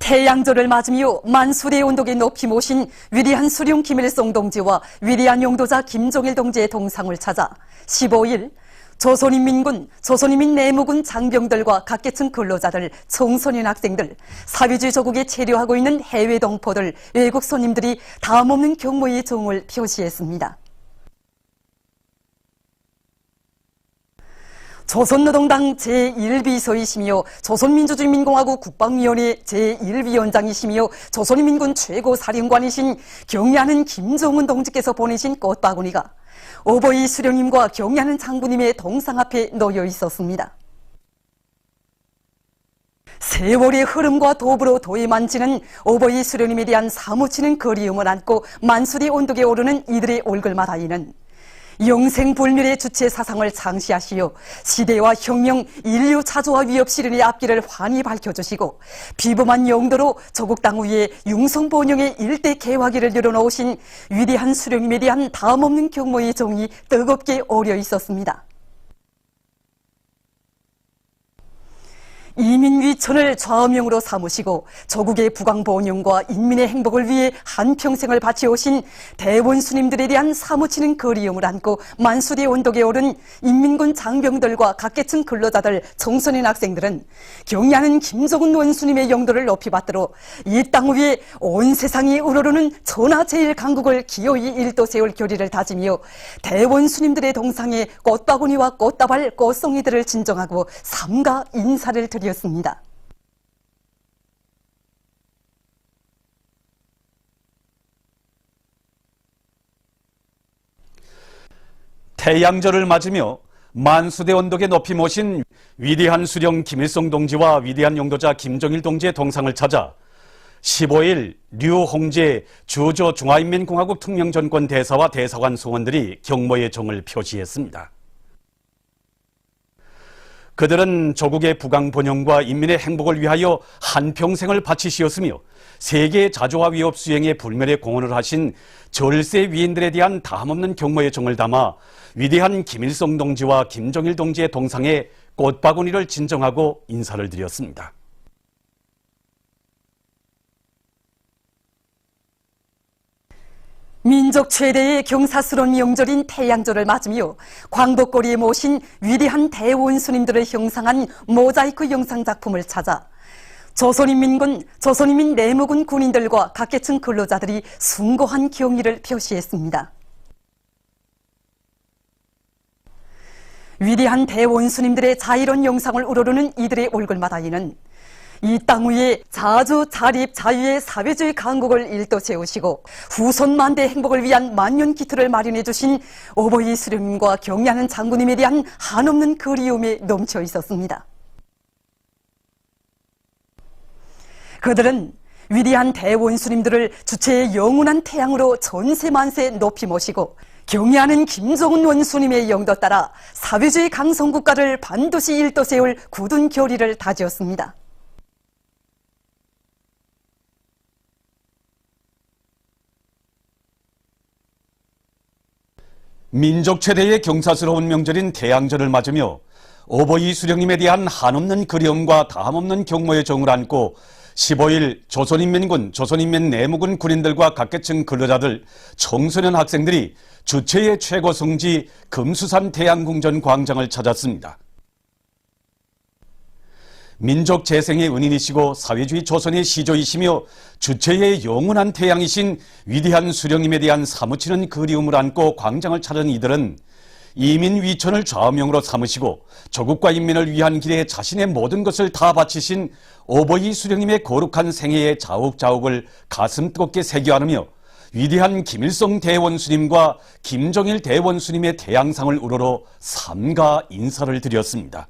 태양절을 맞으며 만수리의 온도계 높이 모신 위대한 수룡 김일성 동지와 위대한 용도자 김종일 동지의 동상을 찾아 15일 조선인민군, 조선인민 내무군 장병들과 각계층 근로자들, 청소년 학생들, 사회주의 조국에 체류하고 있는 해외 동포들, 외국 손님들이 다음없는 경무의 정을 표시했습니다. 조선노동당 제1비서이시며 조선민주주의인민공화국 국방위원회 제1위원장이시며 조선인민군 최고사령관이신 경례하는 김정은 동지께서 보내신 꽃바구니가 오보이 수령님과 경례하는 장군님의 동상 앞에 놓여 있었습니다. 세월의 흐름과 더불어 도에 만지는 오보이 수령님에 대한 사무치는 그리움을 안고 만수리 온덕에 오르는 이들의 얼굴마다에는 영생불멸의 주체 사상을 창시하시어 시대와 혁명, 인류 차조와 위협 시련의 앞길을 환히 밝혀주시고 비범한 용도로 조국 땅 위에 융성본영의 일대 개화기를 열어놓으신 위대한 수령님에 대한 다음없는 경모의 정이 뜨겁게 어려 있었습니다. 이민위천을 좌우명으로 삼으시고 조국의 부강본영과 인민의 행복을 위해 한평생을 바치오신 대원수님들에 대한 사무치는 그리움을 안고 만수리 온덕에 오른 인민군 장병들과 각계층 근로자들, 청소년 학생들은 경례하는 김정은 원수님의 영도를 높이 받들어 이 땅 위에 온 세상이 우러르는 천하제일강국을 기어이 일도 세울 결의를 다지며 대원수님들의 동상에 꽃바구니와 꽃다발, 꽃송이들을 진정하고 삼가 인사를 드렸습니다. 태양절을 맞으며 만수대 언덕에 높이 모신 위대한 수령 김일성 동지와 위대한 용도자 김종일 동지의 동상을 찾아 15일 류홍재 주조 중화인민공화국 특명전권 대사와 대사관 소원들이 경모의 정을 표시했습니다. 그들은 조국의 부강본영과 인민의 행복을 위하여 한평생을 바치시었으며 세계의 자조와 위협 수행에 불멸의 공헌을 하신 절세 위인들에 대한 다함없는 경모의 정을 담아 위대한 김일성 동지와 김종일 동지의 동상에 꽃바구니를 진정하고 인사를 드렸습니다. 민족 최대의 경사스러운 명절인 태양절을 맞으며 광복거리에 모신 위대한 대원수님들을 형상한 모자이크 영상작품을 찾아 조선인민군, 조선인민 내무군 군인들과 각계층 근로자들이 숭고한 경의를 표시했습니다. 위대한 대원수님들의 자이로운 영상을 우러르는 이들의 얼굴마다에는 이 땅 위에 자주, 자립, 자유의 사회주의 강국을 일도 세우시고 후손 만대의 행복을 위한 만년 기틀을 마련해 주신 오보이 수령님과 경례하는 장군님에 대한 한없는 그리움에 넘쳐 있었습니다. 그들은 위대한 대원수님들을 주체의 영원한 태양으로 전세 만세 높이 모시고 경례하는 김정은 원수님의 영도 따라 사회주의 강성국가를 반드시 일도 세울 굳은 결의를 다지었습니다. 민족 최대의 경사스러운 명절인 태양절을 맞으며 오보이 수령님에 대한 한없는 그리움과 다함없는 경모의 정을 안고 15일 조선인민군, 조선인민 내무군 군인들과 각계층 근로자들, 청소년 학생들이 주체의 최고 성지 금수산 태양궁전 광장을 찾았습니다. 민족 재생의 은인이시고 사회주의 조선의 시조이시며 주체의 영원한 태양이신 위대한 수령님에 대한 사무치는 그리움을 안고 광장을 찾은 이들은 이민 위천을 좌우명으로 삼으시고 조국과 인민을 위한 길에 자신의 모든 것을 다 바치신 오보이 수령님의 거룩한 생애의 자욱자욱을 가슴 뜨겁게 새겨 안으며 위대한 김일성 대원수님과 김종일 대원수님의 태양상을 우러러 삼가 인사를 드렸습니다.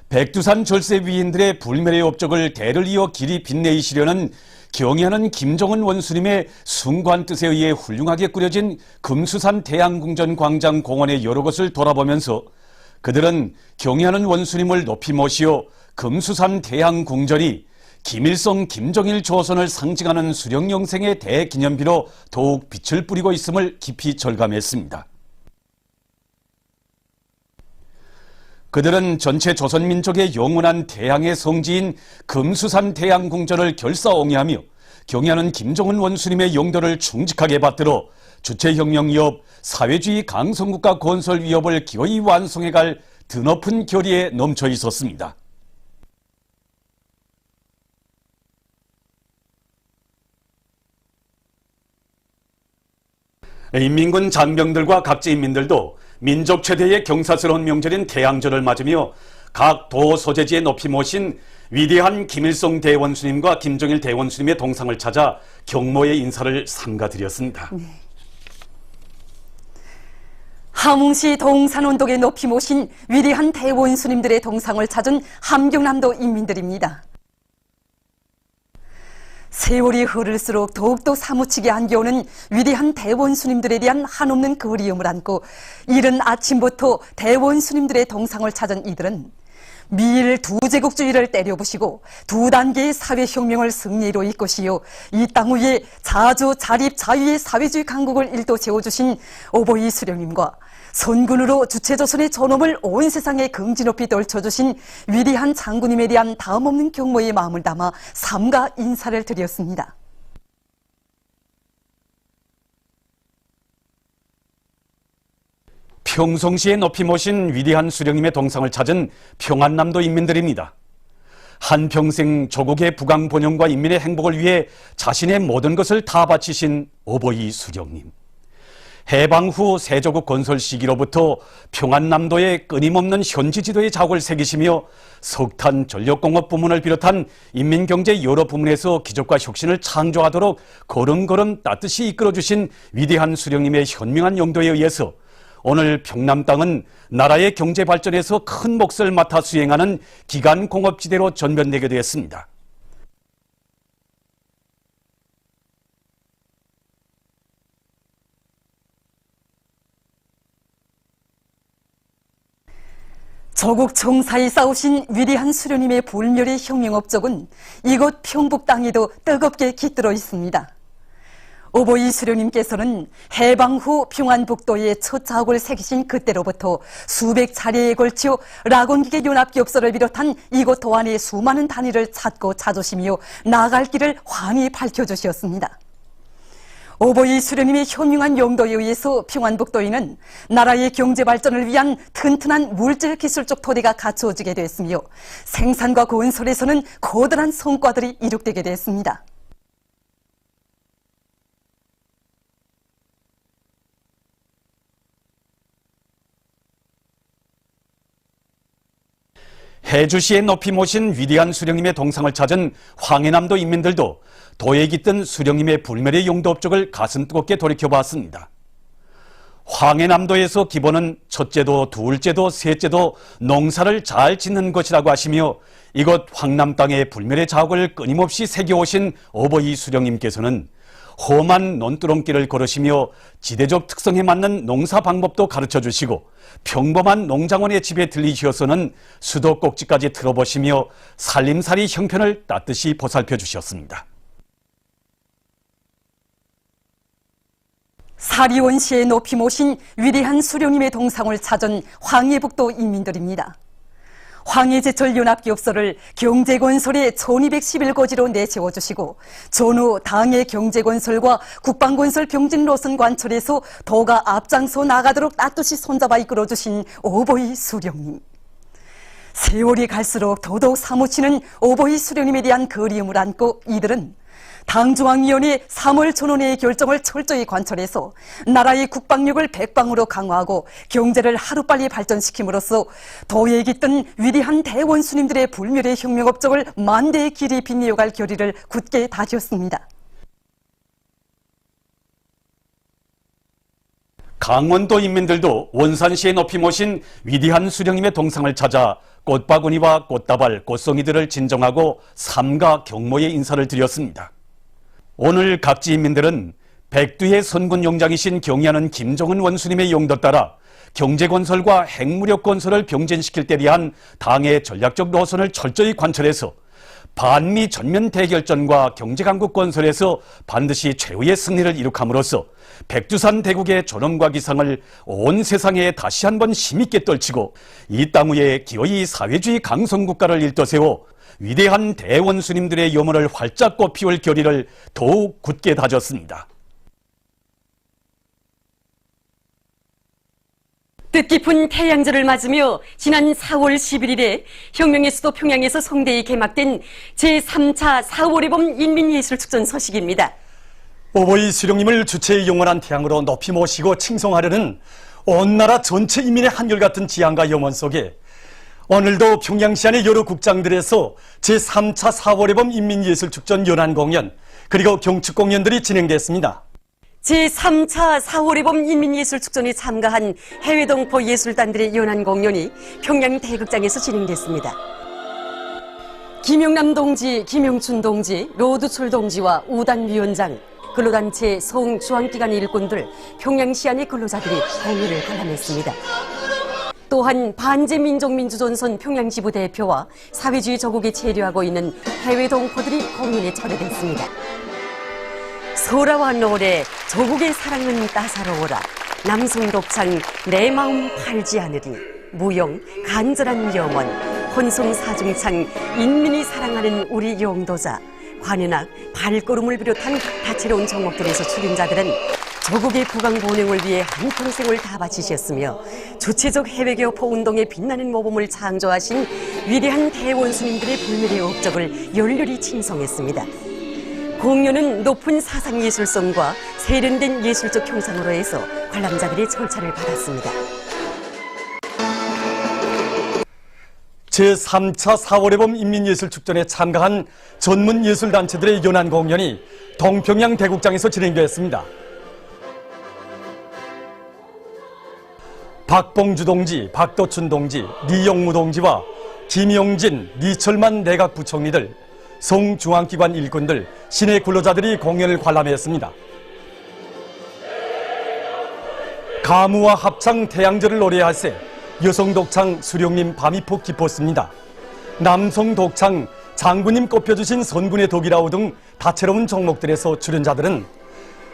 백두산 절세 위인들의 불멸의 업적을 대를 이어 길이 빛내이시려는 경애하는 김정은 원수님의 숭고한 뜻에 의해 훌륭하게 꾸려진 금수산 태양궁전 광장 공원의 여러 곳을 돌아보면서 그들은 경애하는 원수님을 높이 모시어 금수산 태양궁전이 김일성, 김종일 조선을 상징하는 수령영생의 대기념비로 더욱 빛을 뿌리고 있음을 깊이 절감했습니다. 그들은 전체 조선민족의 영원한 태양의 성지인 금수산 태양궁전을 결사옹이하며 경의하는 김정은 원수님의 용도를 충직하게 받들어 주체혁명 위협, 사회주의 강성국가 건설 위협을 기어이 완성해갈 드높은 결의에 넘쳐 있었습니다. 인민군 장병들과 각지 인민들도 민족 최대의 경사스러운 명절인 태양절을 맞으며 각 도 소재지에 높이 모신 위대한 김일성 대원수님과 김정일 대원수님의 동상을 찾아 경모의 인사를 삼가드렸습니다. 함흥시 동산원덕에 높이 모신 위대한 대원수님들의 동상을 찾은 함경남도 인민들입니다. 세월이 흐를수록 더욱더 사무치게 안겨오는 위대한 대원수님들에 대한 한없는 그리움을 안고 이른 아침부터 대원수님들의 동상을 찾은 이들은 미일 두제국주의를 때려부시고 두 단계의 사회혁명을 승리로 이끄시어 이 땅 위에 자주 자립 자유의 사회주의 강국을 일도 세워주신 오보이 수령님과 선군으로 주체조선의 존엄을 온 세상에 긍지 높이 떨쳐주신 위대한 장군님에 대한 다음없는 경모의 마음을 담아 삼가 인사를 드렸습니다. 평성시에 높이 모신 위대한 수령님의 동상을 찾은 평안남도 인민들입니다. 한평생 조국의 부강 번영과 인민의 행복을 위해 자신의 모든 것을 다 바치신 오보이 수령님. 해방 후 세조국 건설 시기로부터 평안남도에 끊임없는 현지 지도의 자국을 새기시며 석탄 전력공업 부문을 비롯한 인민경제 여러 부문에서 기적과 혁신을 창조하도록 걸음걸음 따뜻이 이끌어주신 위대한 수령님의 현명한 용도에 의해서 오늘 평남 땅은 나라의 경제 발전에서 큰 몫을 맡아 수행하는 기간 공업지대로 전변되게 되었습니다. 조국 청사에 싸우신 위대한 수령님의 불멸의 혁명 업적은 이곳 평북 땅에도 뜨겁게 깃들어 있습니다. 오보이 수령님께서는 해방 후 평안북도에 첫 자국을 새기신 그때로부터 수백 차례에 걸쳐 락원기계 연합기업소를 비롯한 이곳 도안의 수많은 단위를 찾고 찾으시며 나아갈 길을 환히 밝혀주셨습니다. 오보이 수령님의 현명한 용도에 의해서 평안북도에는 나라의 경제 발전을 위한 튼튼한 물질 기술적 토대가 갖추어지게 됐으며 생산과 건설에서는 거대한 성과들이 이룩되게 됐습니다. 해주시에 높이 모신 위대한 수령님의 동상을 찾은 황해남도 인민들도 도에 깃든 수령님의 불멸의 용도 업적을 가슴 뜨겁게 돌이켜봤습니다. 황해남도에서 기본은 첫째도 둘째도 셋째도 농사를 잘 짓는 것이라고 하시며 이곳 황남 땅에 불멸의 자국을 끊임없이 새겨오신 오보이 수령님께서는 험한 논두렁길을 걸으시며 지대적 특성에 맞는 농사 방법도 가르쳐 주시고 평범한 농장원의 집에 들리셔서는 수도꼭지까지 틀어보시며 살림살이 형편을 따뜻이 보살펴 주셨습니다. 사리원시에 높이 모신 위대한 수령님의 동상을 찾은 황해북도 인민들입니다. 황해제철 연합기업소를 경제건설의 1211거지로 내세워주시고 전후 당의 경제건설과 국방건설 병진 노선 관철에서 도가 앞장서 나가도록 따뜻이 손잡아 이끌어주신 오보이 수령님. 세월이 갈수록 더더욱 사무치는 오보이 수령님에 대한 그리움을 안고 이들은 당중앙위원회 3월 전원회의 결정을 철저히 관철해서 나라의 국방력을 백방으로 강화하고 경제를 하루빨리 발전시킴으로써 도에 깃든 위대한 대원수님들의 불멸의 혁명 업적을 만대의 길이 빛내어갈 결의를 굳게 다졌습니다. 강원도 인민들도 원산시에 높이 모신 위대한 수령님의 동상을 찾아 꽃바구니와 꽃다발, 꽃송이들을 진정하고 삼가 경모의 인사를 드렸습니다. 오늘 각지 인민들은 백두의 선군 용장이신 경의하는 김정은 원수님의 용도 따라 경제건설과 핵무력 건설을 병진시킬 때 대한 당의 전략적 노선을 철저히 관철해서 반미 전면 대결전과 경제강국 건설에서 반드시 최후의 승리를 이룩함으로써 백두산 대국의 존엄과 기상을 온 세상에 다시 한번 힘있게 떨치고 이 땅 위에 기어이 사회주의 강성국가를 일떠세워 위대한 대원수님들의 요모를 활짝 꽃피울 결의를 더욱 굳게 다졌습니다. 뜻깊은 태양절을 맞으며 지난 4월 11일에 혁명의 수도 평양에서 성대히 개막된 제3차 4.5의 인민예술축전 소식입니다. 오보이 수령님을 주체의 영원한 태양으로 높이 모시고 칭송하려는 온 나라 전체 인민의 한결같은 지향과 염원 속에 오늘도 평양시 안의 여러 국장들에서 제3차 4.5 인민예술축전 연안공연 그리고 경축공연들이 진행됐습니다. 제3차 4.5 인민예술축전에 참가한 해외 동포 예술단들의 연안공연이 평양 대극장에서 진행됐습니다. 김용남 동지, 김용춘 동지, 로두철 동지와 우단 위원장, 근로단체 성중앙기관 일꾼들, 평양시 안의 근로자들이 공연을 관람했습니다. 또한 반제민족민주전선 평양지부 대표와 사회주의 저국에 체류하고 있는 해외 동포들이 공연에 초대됐습니다. 소라와 노래, 조국의 사랑은 따사로워라. 남성 독창, 내 마음 팔지 않으리. 무용, 간절한 영원. 혼성 사중창, 인민이 사랑하는 우리 용도자. 관현악, 발걸음을 비롯한 다채로운 종목들에서 출연자들은 조국의 부강 번영을 위해 한평생을 다 바치셨으며 주체적 해외교포 운동에 빛나는 모범을 창조하신 위대한 대원수님들의 불멸의 업적을 열렬히 칭송했습니다. 공연은 높은 사상예술성과 세련된 예술적 형상으로 해서 관람자들의 절차를 받았습니다. 제3차 4.5 인민예술축전에 참가한 전문예술단체들의 연안공연이 동평양 대국장에서 진행되었습니다. 박봉주 동지, 박도춘 동지, 리용무 동지와 김용진, 리철만 내각부총리들, 성중앙기관 일꾼들, 시내 근로자들이 공연을 관람했습니다. 가무와 합창 태양절을 노래하세 여성 독창 수령님 밤이 푹 깊었습니다. 남성 독창 장군님 꼽혀주신 선군의 덕이라우 등 다채로운 종목들에서 출연자들은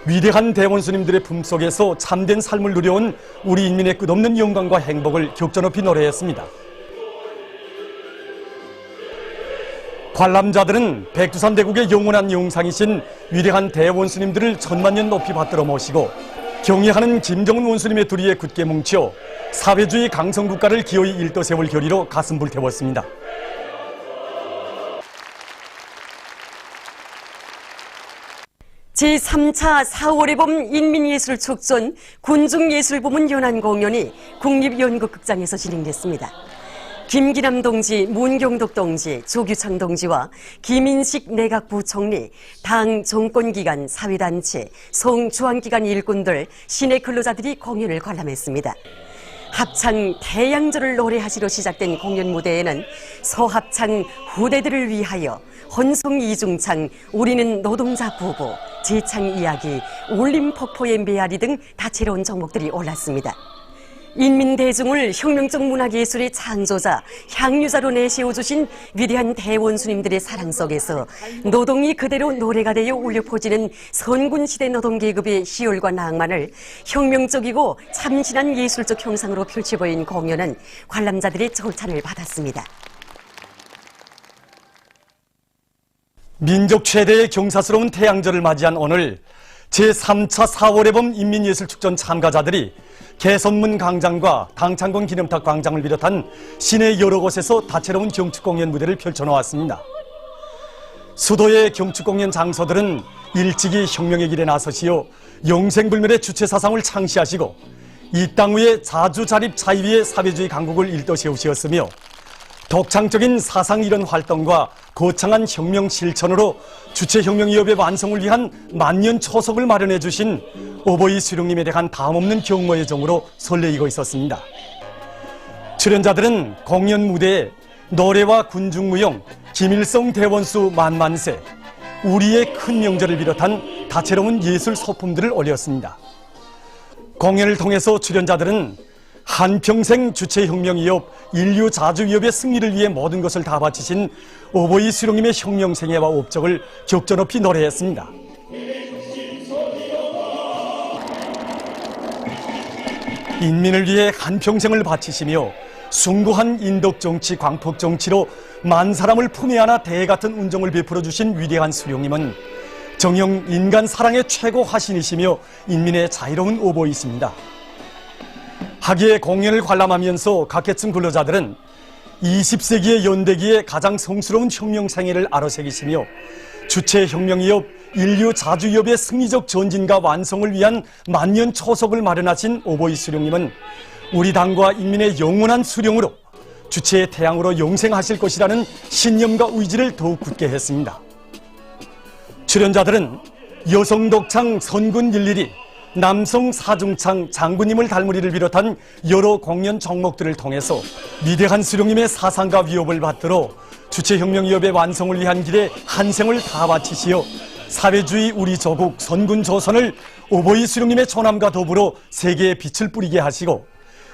위대한 대원수님들의 품속에서 참된 삶을 누려온 우리 인민의 끝없는 영광과 행복을 격전높이 노래했습니다. 관람자들은 백두산 대국의 영원한 영상이신 위대한 대원수님들을 천만년 높이 받들어 모시고 경애하는 김정은 원수님의 두리에 굳게 뭉쳐 사회주의 강성국가를 기어이 일떠세울 결의로 가슴 불태웠습니다. 제3차 4.5 인민예술축전 군중예술부문 연안공연이 국립연극극장에서 진행됐습니다. 김기남 동지, 문경덕 동지, 조규창 동지와 김인식 내각부총리, 당 정권기관, 사회단체, 성중앙기관 일꾼들, 시내 근로자들이 공연을 관람했습니다. 합창 태양절을 노래하시러 시작된 공연 무대에는 서합창 후대들을 위하여, 혼성 이중창 우리는 노동자 부부, 제창 이야기, 울림 폭포의 메아리 등 다채로운 종목들이 올랐습니다. 인민대중을 혁명적 문학예술의 창조자, 향유자로 내세워주신 위대한 대원수님들의 사랑 속에서 노동이 그대로 노래가 되어 울려 퍼지는 선군시대 노동계급의 희열과 낭만을 혁명적이고 참신한 예술적 형상으로 펼쳐보인 공연은 관람자들의 절찬을 받았습니다. 민족 최대의 경사스러운 태양절을 맞이한 오늘 제3차 4.5 인민예술축전 참가자들이 개선문 광장과 당창군 기념탑 광장을 비롯한 시내 여러 곳에서 다채로운 경축공연 무대를 펼쳐놓았습니다. 수도의 경축공연 장소들은 일찍이 혁명의 길에 나서시어 영생불멸의 주체사상을 창시하시고 이 땅 위에 자주자립 자유의 사회주의 강국을 일떠세우시었으며 독창적인 사상 이론 활동과 거창한 혁명 실천으로 주체혁명위협의 완성을 위한 만년 초석을 마련해 주신 오보이 수령님에 대한 다음없는 경모의 정으로 설레이고 있었습니다. 출연자들은 공연 무대에 노래와 군중무용, 김일성 대원수 만만세, 우리의 큰 명절을 비롯한 다채로운 예술 소품들을 올렸습니다. 공연을 통해서 출연자들은 한평생 주체혁명위협, 인류자주위협의 승리를 위해 모든 것을 다 바치신 오보이 수령님의 혁명생애와 업적을 격조 높이 노래했습니다. 인민을 위해 한평생을 바치시며 숭고한 인덕정치, 광폭정치로 만 사람을 품에 안아 대 같은 운정을 베풀어 주신 위대한 수령님은 정녕 인간 사랑의 최고 화신이시며 인민의 자유로운 오보이십니다. 하기의 공연을 관람하면서 각계층 근로자들은 20세기의 연대기에 가장 성스러운 혁명생애를 아로새기시며 주체혁명위협, 인류자주위협의 승리적 전진과 완성을 위한 만년 초석을 마련하신 오보이 수령님은 우리 당과 인민의 영원한 수령으로 주체의 태양으로 영생하실 것이라는 신념과 의지를 더욱 굳게 했습니다. 출연자들은 여성 독창 선군 일일이, 남성 사중창 장군님을 닮으리를 비롯한 여러 공연 종목들을 통해서 위대한 수령님의 사상과 위협을 받들어 주체혁명위협의 완성을 위한 길에 한 생을 다 바치시어 사회주의 우리 조국 선군 조선을 오보이 수령님의 존함과 더불어 세계에 빛을 뿌리게 하시고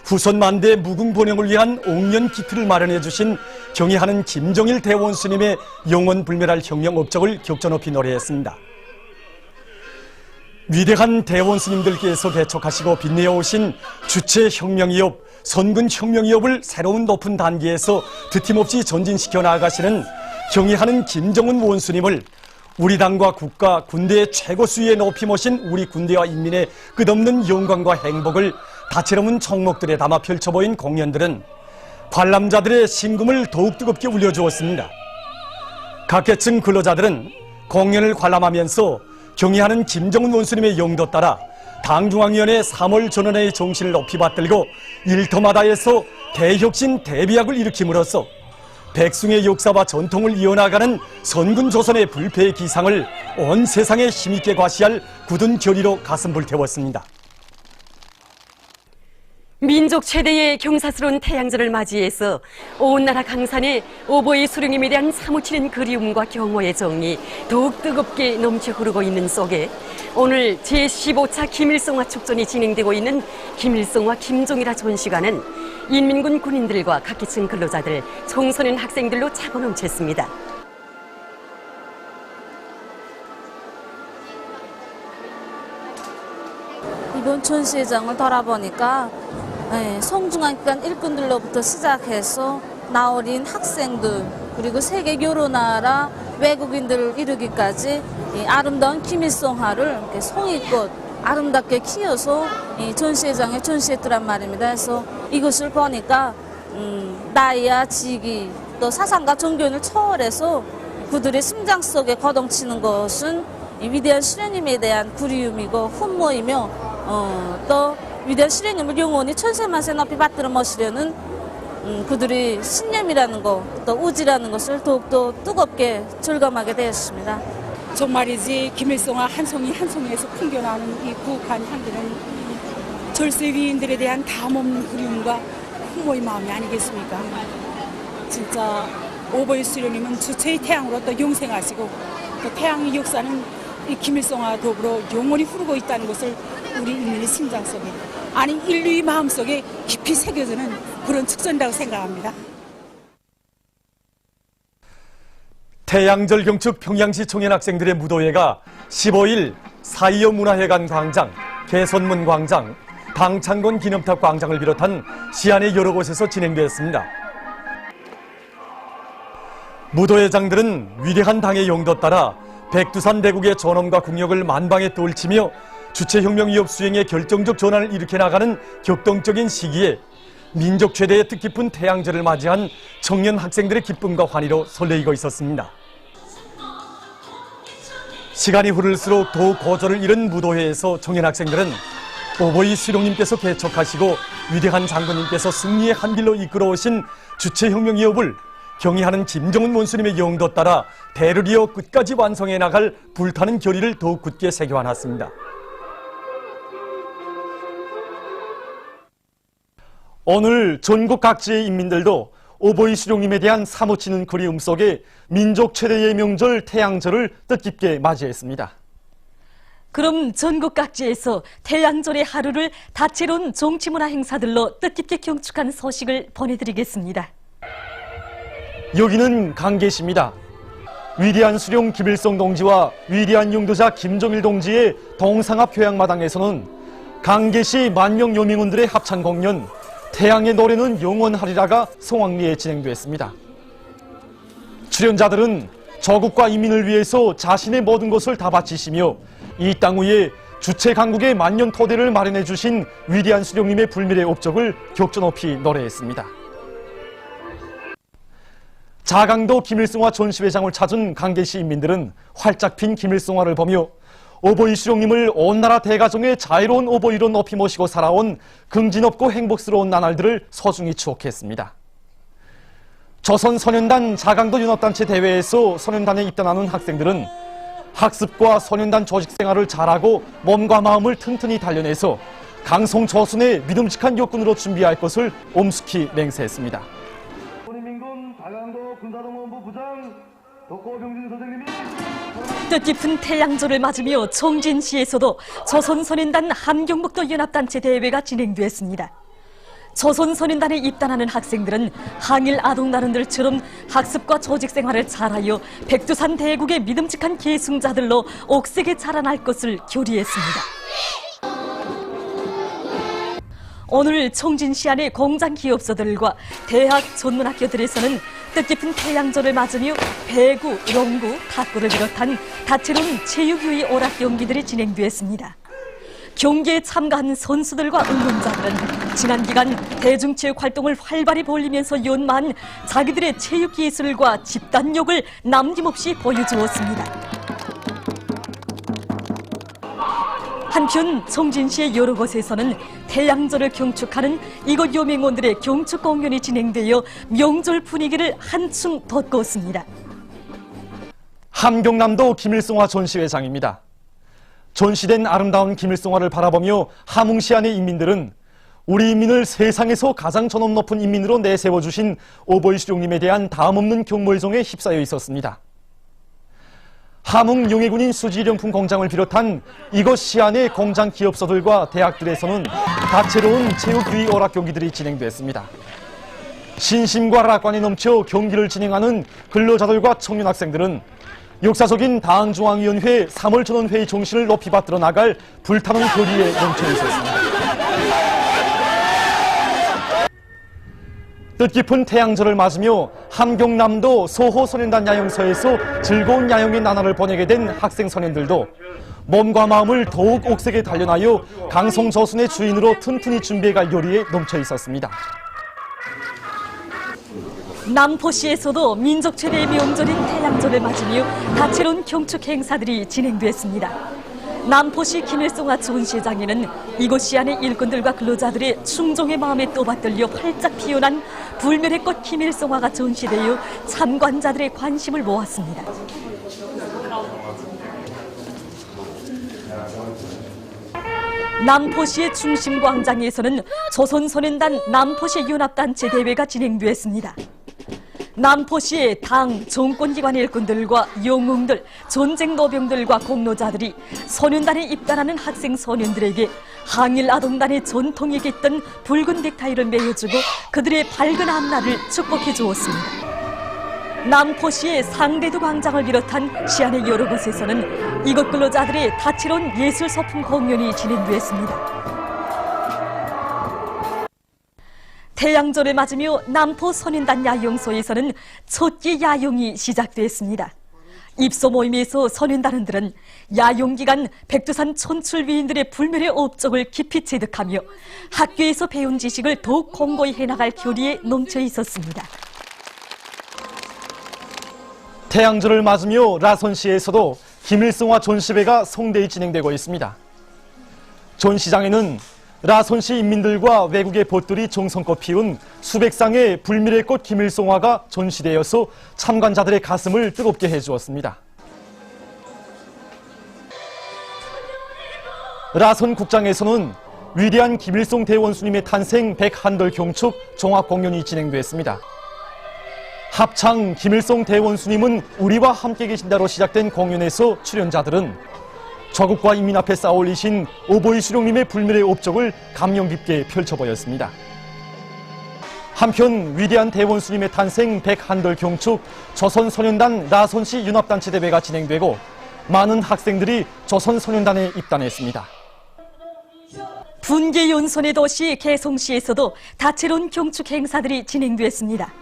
후손 만대의 무궁번영을 위한 옥년 기틀을 마련해 주신 경애하는 김정일 대원수님의 영원불멸할 혁명 업적을 격조 높이 노래했습니다. 위대한 대원스님들께서 개척하시고 빛내어 오신 주체혁명위협, 선군혁명위협을 새로운 높은 단계에서 드팀없이 전진시켜 나아가시는 경애하는 김정은 원수님을 우리 당과 국가, 군대의 최고 수위에 높이 모신 우리 군대와 인민의 끝없는 영광과 행복을 다채로운 종목들에 담아 펼쳐보인 공연들은 관람자들의 심금을 더욱 뜨겁게 울려주었습니다. 각계층 근로자들은 공연을 관람하면서 경애하는 김정은 원수님의 영도 따라 당중앙위원회 3월 전원회의 정신을 높이 받들고 일터마다에서 대혁신 대비약을 일으킴으로써 백승의 역사와 전통을 이어나가는 선군 조선의 불패의 기상을 온 세상에 힘있게 과시할 굳은 결의로 가슴 불태웠습니다. 민족 최대의 경사스러운 태양절을 맞이해서 온 나라 강산에 오보이 수령님에 대한 사무치는 그리움과 경호의 정이 더욱 뜨겁게 넘쳐 흐르고 있는 속에 오늘 제15차 김일성화 축전이 진행되고 있는 김일성화 김종일화 전시관은 인민군 군인들과 각계층 근로자들, 청소년 학생들로 차고 넘쳤습니다. 이번 전시회장을 돌아보니까 성중앙기관 일꾼들로부터 시작해서 나어린 학생들, 그리고 세계 여러 나라 외국인들을 이루기까지 이 아름다운 김일성화를 이렇게 성의껏 아름답게 키워서 이 전시회장에 전시했더란 말입니다. 그래서 이것을 보니까 나이와 직위 또 사상과 종교를 초월해서 그들의 심장 속에 거동치는 것은 이 위대한 수령님에 대한 그리움이고 훈모이며 또 위대한 수령님을 영원히 천세만세 높이 받들어 모시려는 그들의 신념이라는 것, 또 의지라는 것을 더욱더 뜨겁게 절감하게 되었습니다. 정말이지 김일성화 한 송이 한 송이에서 풍겨나오는 이 구욱한 향기는 절세 위인들에 대한 담없는 그리움과 훈모의 마음이 아니겠습니까? 진짜 오보이 수령님은 주체의 태양으로 또 영생하시고 또 태양의 역사는 이 김일성화와 더불어 영원히 흐르고 있다는 것을 우리 인민의 심장 속에, 아니 인류의 마음속에 깊이 새겨지는 그런 축전이라고 생각합니다. 태양절 경축 평양시 청년 학생들의 무도회가 15일 4.25 문화회관 광장, 개선문 광장, 당창건 기념탑 광장을 비롯한 시안의 여러 곳에서 진행되었습니다. 무도회장들은 위대한 당의 용도 따라 백두산 대국의 존엄과 국력을 만방에 떨치며 주체혁명위협 수행의 결정적 전환을 일으켜 나가는 격동적인 시기에 민족 최대의 뜻깊은 태양절을 맞이한 청년 학생들의 기쁨과 환희로 설레이고 있었습니다. 시간이 흐를수록 더욱 고조를 잃은 무도회에서 청년 학생들은 오보이 수령님께서 개척하시고 위대한 장군님께서 승리의 한 길로 이끌어오신 주체혁명위협을 경의하는 김정은 원수님의 영도 따라 대를 이어 끝까지 완성해 나갈 불타는 결의를 더욱 굳게 새겨안았습니다. 오늘 전국 각지의 인민들도 오보이 수령님에 대한 사무치는 그리움 속에 민족 최대의 명절 태양절을 뜻깊게 맞이했습니다. 그럼 전국 각지에서 태양절의 하루를 다채로운 정치문화 행사들로 뜻깊게 경축한 소식을 보내드리겠습니다. 여기는 강계시입니다. 위대한 수령 김일성 동지와 위대한 용도자 김정일 동지의 동상합 교양마당에서는 강계시 만명 요민원들의 합창 공연 태양의 노래는 영원하리라가 성황리에 진행됐습니다. 출연자들은 조국과 인민을 위해서 자신의 모든 것을 다 바치시며 이 땅 위에 주체 강국의 만년 토대를 마련해 주신 위대한 수령님의 불멸의 업적을 격조 높이 노래했습니다. 자강도 김일성화 전시회장을 찾은 강계시 인민들은 활짝 핀 김일성화를 보며 오보이 수령님을 온 나라 대가정의 자유로운 오보이로 높이 모시고 살아온 긍지높고 행복스러운 나날들을 소중히 추억했습니다. 조선소년단 자강도 연합단체 대회에서 소년단에 입단하는 학생들은 학습과 소년단 조직 생활을 잘하고 몸과 마음을 튼튼히 단련해서 강성 조선의 믿음직한 역군으로 준비할 것을 엄숙히 맹세했습니다. 손인민군 자강도 군사동원부 부장 덕호병진 선생님이 뜻깊은 태양절을 맞으며 청진시에서도 조선소년단 함경북도 연합단체 대회가 진행됐습니다. 조선소년단에 입단하는 학생들은 항일 아동나른들처럼 학습과 조직생활을 잘하여 백두산 대국의 믿음직한 계승자들로 옥색에 자라날 것을 교리했습니다. 오늘 청진시 안의 공장 기업소들과 대학 전문학교들에서는 뜻깊은 태양절을 맞으며 배구, 농구, 탁구를 비롯한 다채로운 체육유희 오락 경기들이 진행됐습니다. 경기에 참가한 선수들과 응원자들은 지난 기간 대중체육 활동을 활발히 벌리면서 연마한 자기들의 체육 기술과 집단력을 남김없이 보여주었습니다. 한편 청진시의 여러 곳에서는 태양절을 경축하는 이곳 요맹원들의 경축 공연이 진행되어 명절 분위기를 한층 돋구었습니다. 함경남도 김일성화 전시회장입니다. 전시된 아름다운 김일성화를 바라보며 함흥시 안의 인민들은 우리 인민을 세상에서 가장 존엄 높은 인민으로 내세워주신 오보이 수령님에 대한 다음없는 경모의정에 휩싸여 있었습니다. 함흥 용해군인 수지일용품 공장을 비롯한 이곳 시안의 공장 기업소들과 대학들에서는 다채로운 체육유희 오락 경기들이 진행됐습니다. 신심과 lạc 관이 넘쳐 경기를 진행하는 근로자들과 청년 학생들은 역사적인 당중앙위원회 3월 전원회의 정신을 높이 받들어 나갈 불타는 결의에 넘쳐 있었습니다. 뜻깊은 태양절을 맞으며 함경남도 소호소년단 야영소에서 즐거운 야영의 나날을 보내게 된 학생 소년들도 몸과 마음을 더욱 옥색에 단련하여 강성조선의 주인으로 튼튼히 준비해갈 요리에 넘쳐 있었습니다. 남포시에서도 민족 최대의 명절인 태양절을 맞으며 다채로운 경축 행사들이 진행됐습니다. 남포시 김일성화 전시장에는 이곳 시안의 일꾼들과 근로자들의 충종의 마음에 또받들려 활짝 피어난 불멸의 꽃 김일성화가 전시되어 참관자들의 관심을 모았습니다. 남포시의 중심광장에서는 조선소년단 남포시 연합단체 대회가 진행됐습니다. 남포시의 당, 정권기관 일꾼들과 영웅들, 전쟁 노병들과 공로자들이 소년단에 입단하는 학생 소년들에게 항일 아동단의 전통이 깃든 붉은 넥타이를 매여주고 그들의 밝은 앞날을 축복해 주었습니다. 남포시의 상대두 광장을 비롯한 시안의 여러 곳에서는 이곳 근로자들의 다채로운 예술 소품 공연이 진행됐습니다. 태양절을 맞으며 남포 소년단 야영소에서는 첫끼 야영이 시작됐습니다. 입소 모임에서 소년단원들은 야영 기간 백두산 천출위인들의 불멸의 업적을 깊이 체득하며 학교에서 배운 지식을 더욱 공고히 해나갈 교리에 넘쳐 있었습니다. 태양절을 맞으며 라선시에서도 김일성화 전시회가 성대히 진행되고 있습니다. 전시장에는 라선시 인민들과 외국의 벗들이 정성껏 피운 수백 쌍의 불멸의 꽃 김일성화가 전시되어서 참관자들의 가슴을 뜨겁게 해주었습니다. 라선 국장에서는 위대한 김일성 대원수님의 탄생 101돌 경축 종합공연이 진행됐습니다. 합창 김일성 대원수님은 우리와 함께 계신다로 시작된 공연에서 출연자들은 조국과 인민 앞에 쌓아올리신 오보이 수령님의 불멸의 업적을 감명 깊게 펼쳐보였습니다. 한편 위대한 대원수님의 탄생 101돌 경축 조선소년단 나선시 윤합단체 대회가 진행되고 많은 학생들이 조선소년단에 입단했습니다. 분계 연손의 도시 개송시에서도 다채로운 경축 행사들이 진행됐습니다.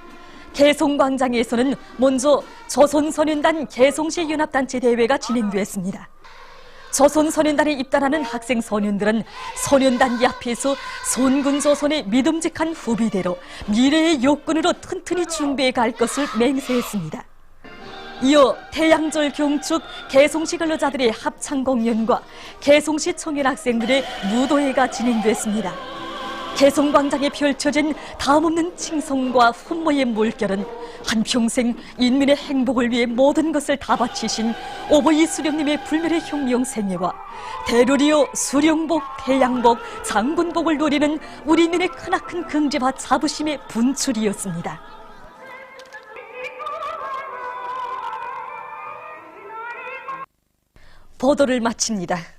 개송광장에서는 먼저 조선소년단 개송시 윤합단체 대회가 진행됐습니다. 조선소년단에 입단하는 학생 소년들은 소년단기 앞에서 손군조선의 믿음직한 후비대로 미래의 욕군으로 튼튼히 준비해 갈 것을 맹세했습니다. 이어 태양절 경축 개송시 근로자들의 합창 공연과 개송시 청년 학생들의 무도회가 진행됐습니다. 개송광장에 펼쳐진 다음없는 칭송과 훈모의 물결은 한평생 인민의 행복을 위해 모든 것을 다 바치신 오보이 수령님의 불멸의 혁명생애와 대로리오 수령복, 태양복, 장군복을 노리는 우리민의 크나큰 긍지와 자부심의 분출이었습니다. 보도를 마칩니다.